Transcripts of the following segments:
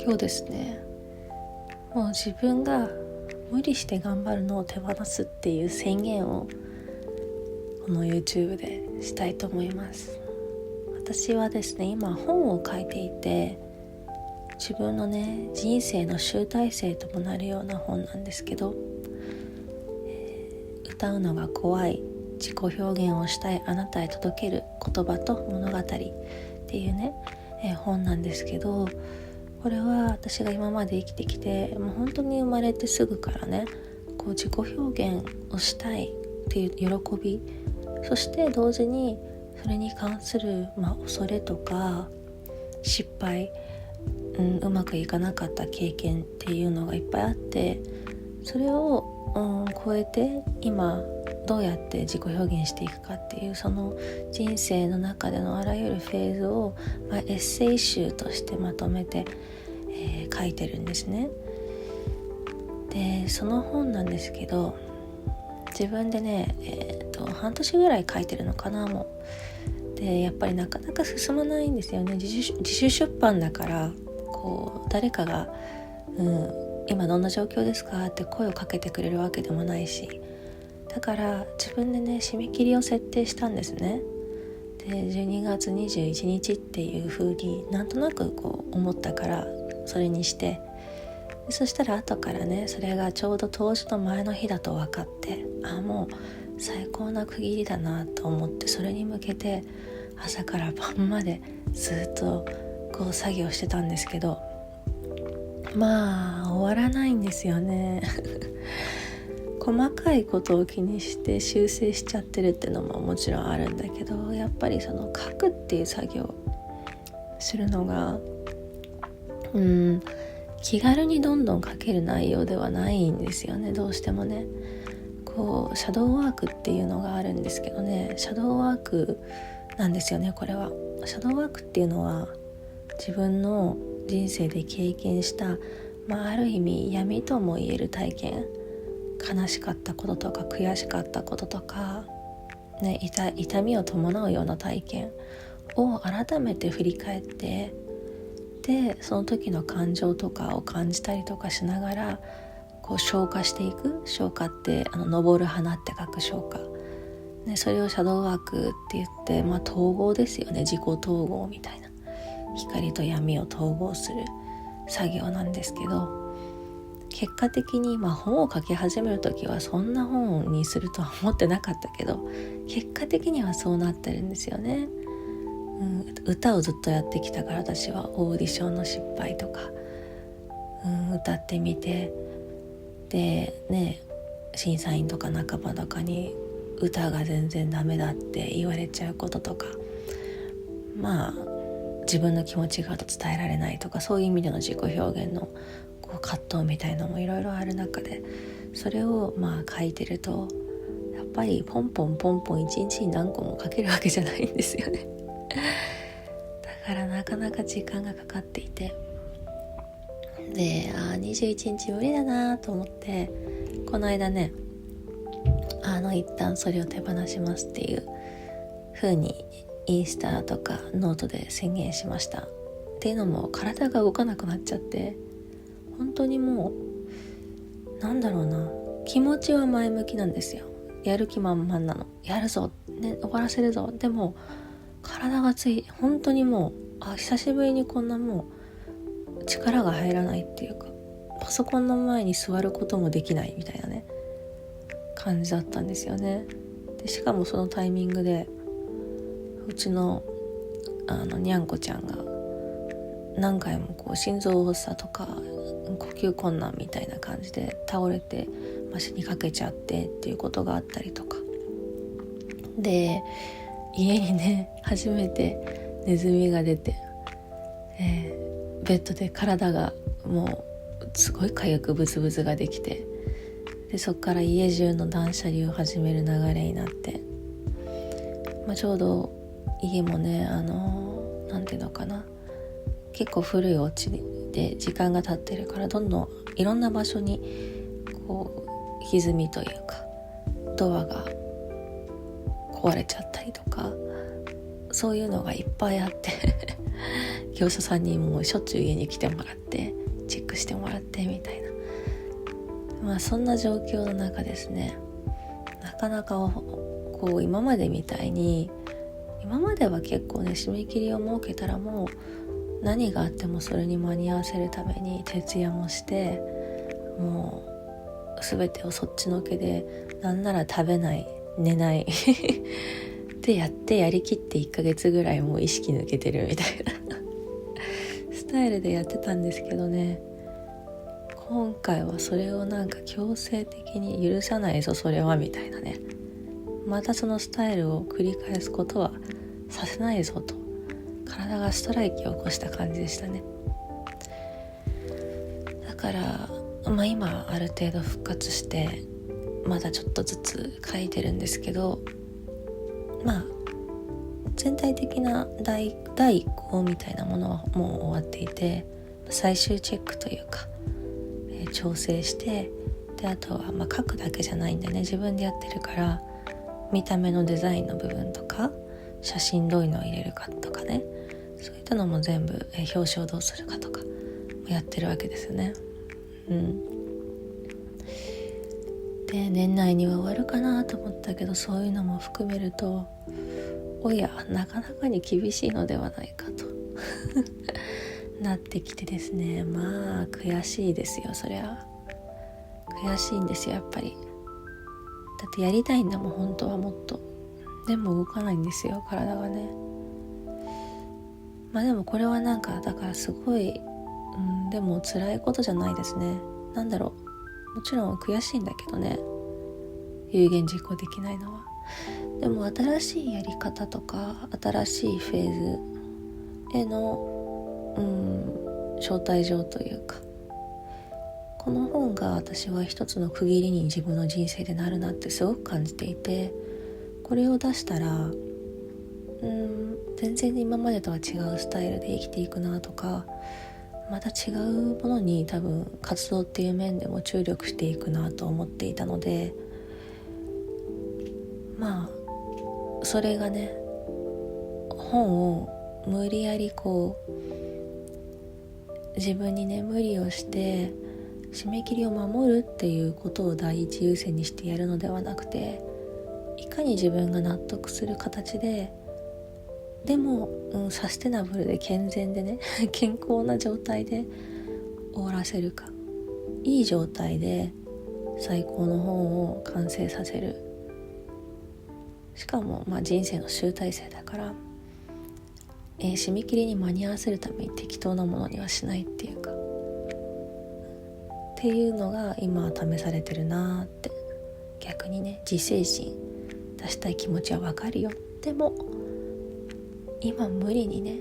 今日ですね、もう自分が無理して頑張るのを手放すっていう宣言をこの YouTube でしたいと思います。私はですね、今本を書いていて、自分のね人生の集大成ともなるような本なんですけど、歌うのが怖い自己表現をしたいあなたへ届ける言葉と物語っていうね、本なんですけど、これは私が今まで生きてきてもう本当に生まれてすぐからね、こう自己表現をしたいっていう喜び、そして同時にそれに関する、恐れとか失敗、うまくいかなかった経験っていうのがいっぱいあって、それを、超えて今どうやって自己表現していくかっていう、その人生の中でのあらゆるフェーズを、エッセイ集としてまとめて、書いてるんですね。でその本なんですけど、自分でね、半年ぐらい書いてるのかな。もうでやっぱりなかなか進まないんですよね。自主出版だから、こう誰かが、今どんな状況ですかって声をかけてくれるわけでもないし、だから自分でね締め切りを設定したんですね。で12月21日っていう風になんとなくこう思ったからそれにして、そしたら後からね、それがちょうど当時の前の日だと分かって、もう最高な区切りだなと思って、それに向けて朝から晩までずっとこう作業してたんですけど、終わらないんですよね細かいことを気にして修正しちゃってるっていうのももちろんあるんだけど、やっぱりその書くっていう作業するのが気軽にどんどん書ける内容ではないんですよね。どうしてもね、こうシャドーワークっていうのがあるんですけどね、シャドーワークなんですよね。これはシャドーワークっていうのは自分の人生で経験した、ある意味闇とも言える体験、悲しかったこととか悔しかったこととか、痛みを伴うような体験を改めて振り返って、でその時の感情とかを感じたりとかしながらこう消化していく。消化って昇る花って書く消化、それをシャドーワークって言って、統合ですよね。自己統合みたいな、光と闇を統合する作業なんですけど、結果的に本を書き始める時はそんな本にするとは思ってなかったけど、結果的にはそうなってるんですよね。歌をずっとやってきたから、私はオーディションの失敗とか、歌ってみて、でね、審査員とか仲間とかに歌が全然ダメだって言われちゃうこととか、自分の気持ちが伝えられないとか、そういう意味での自己表現のこう葛藤みたいなのもいろいろある中で、それを書いてると、やっぱりポンポンポンポン一日に何個も書けるわけじゃないんですよねだからなかなか時間がかかっていて、で21日無理だなと思って、この間ね一旦それを手放しますっていう風にインスタとかノートで宣言しました。っていうのも、体が動かなくなっちゃって、本当にもう気持ちは前向きなんですよ。やる気満々なの、やるぞ、終わらせるぞ。でも体が本当にもう久しぶりにこんなもう力が入らないっていうか、パソコンの前に座ることもできないみたいなね感じだったんですよね。でしかもそのタイミングでうちのにゃんこちゃんが何回もこう心臓発作とか呼吸困難みたいな感じで倒れて死にかけちゃってっていうことがあったりとかで、家にね初めてネズミが出て、ベッドで体がもうすごい痒くブツブツができて、でそっから家中の断捨離を始める流れになって、ちょうど家もねなんていうのかな、結構古いお家で時間が経ってるから、どんどんいろんな場所にこう歪みというかドアが壊れちゃったりとか、そういうのがいっぱいあって業者さんにもうしょっちゅう家に来てもらって、チェックしてもらってみたいな、そんな状況の中ですね、なかなかこう今までみたいに、今までは結構ね締め切りを設けたらもう何があってもそれに間に合わせるために徹夜もして、もう全てをそっちのけで、なんなら食べない寝ないでやりきって1ヶ月ぐらいもう意識抜けてるみたいなスタイルでやってたんですけどね、今回はそれをなんか強制的に許さないぞそれはみたいなね、またそのスタイルを繰り返すことはさせないぞと、体がストライキを起こした感じでしたね。だから今ある程度復活して、まだちょっとずつ書いてるんですけど、全体的な第一項みたいなものはもう終わっていて、最終チェックというか、調整して、であとは書くだけじゃないんでね、自分でやってるから見た目のデザインの部分とか、写真どういうのを入れるかとかね、そういったのも全部、表紙をどうするかとかやってるわけですよね。で年内には終わるかなと思ったけど、そういうのも含めるとなかなかに厳しいのではないかとなってきてですね、悔しいですよ。そりゃ悔しいんですよ、やっぱり。だってやりたいんだもん、本当はもっと。でも動かないんですよ、体がね。でもこれはだからすごい、でも辛いことじゃないですね。もちろん悔しいんだけどね、有言実行できないのは。でも新しいやり方とか新しいフェーズへの招待状というか、この本が私は一つの区切りに自分の人生でなるなってすごく感じていて、これを出したら全然今までとは違うスタイルで生きていくなとか、また違うものに多分活動っていう面でも注力していくなと思っていたので、それがね、本を無理やり自分にね無理をして締め切りを守るっていうことを第一優先にしてやるのではなくて、いかに自分が納得する形で、でも、サステナブルで健全でね健康な状態で終わらせるか、いい状態で最高の本を完成させる。しかも人生の集大成だから、締め切りに間に合わせるために適当なものにはしないっていうか、っていうのが今は試されてるなって。逆にね、自制心出したい気持ちはわかるよ。でも今無理にね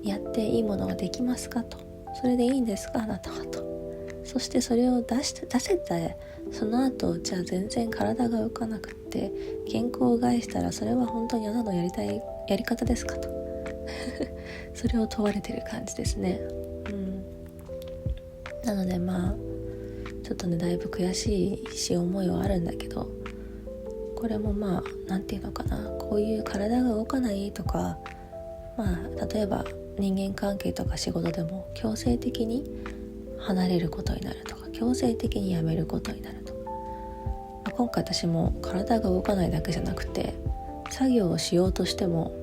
やっていいものができますかと、それでいいんですかあなたはと。そしてそれを出せて、その後じゃあ全然体が動かなくって健康を害したら、それは本当にあなたのやりたいやり方ですかとそれを問われてる感じですね。なのでちょっとねだいぶ悔しい思いはあるんだけど、これもなんていうのかな、こういう体が動かないとか、例えば人間関係とか仕事でも強制的に離れることになるとか、強制的に辞めることになるとか、今回私も体が動かないだけじゃなくて、作業をしようとしても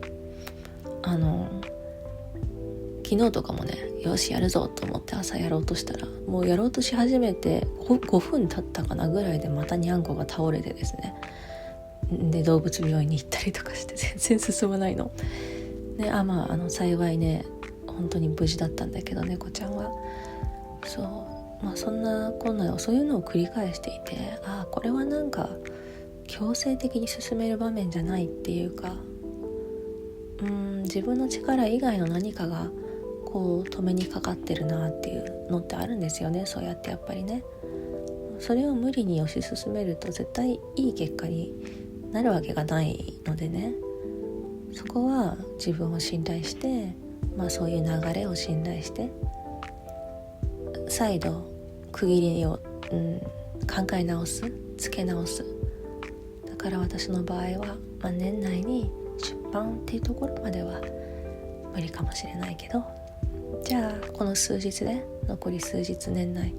昨日とかもね、よしやるぞと思って朝やろうとしたら、もうやろうとし始めて5分経ったかなぐらいでまたにゃんこが倒れてですね、で動物病院に行ったりとかして全然進まないのね。幸いね本当に無事だったんだけど、猫ちゃんは。そんなこんなそういうのを繰り返していて、これは強制的に進める場面じゃないっていうか、自分の力以外の何かが止めにかかってるなっていうのってあるんですよね。そうやってやっぱりね、それを無理に推し進めると絶対いい結果になるわけがないのでね、そこは自分を信頼して、そういう流れを信頼して再度区切りを、考え直す、付け直す。だから私の場合は、年内に出版っていうところまでは無理かもしれないけど、じゃあこの数日で残り数日年内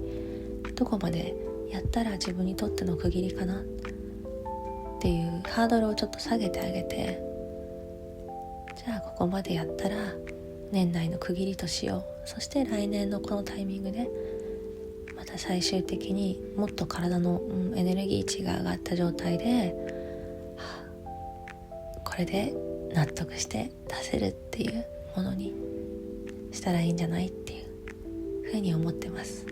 どこまでやったら自分にとっての区切りかなっていうハードルをちょっと下げてあげて、じゃあここまでやったら年内の区切りとしよう。そして来年のこのタイミングでまた最終的にもっと体の、エネルギー値が上がった状態で、これで納得して出せるっていうものにしたらいいんじゃないっていうふうに思ってます。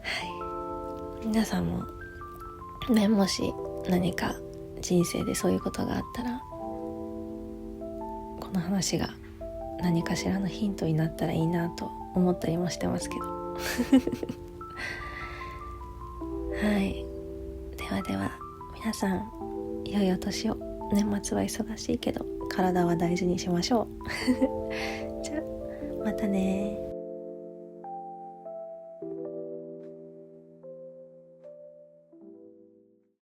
はい、皆さんもね、もし何か人生でそういうことがあったら、この話が何かしらのヒントになったらいいなと思ったりもしてますけどはい、ではでは皆さん良いお年を。年末は忙しいけど体は大事にしましょうじゃあまたね。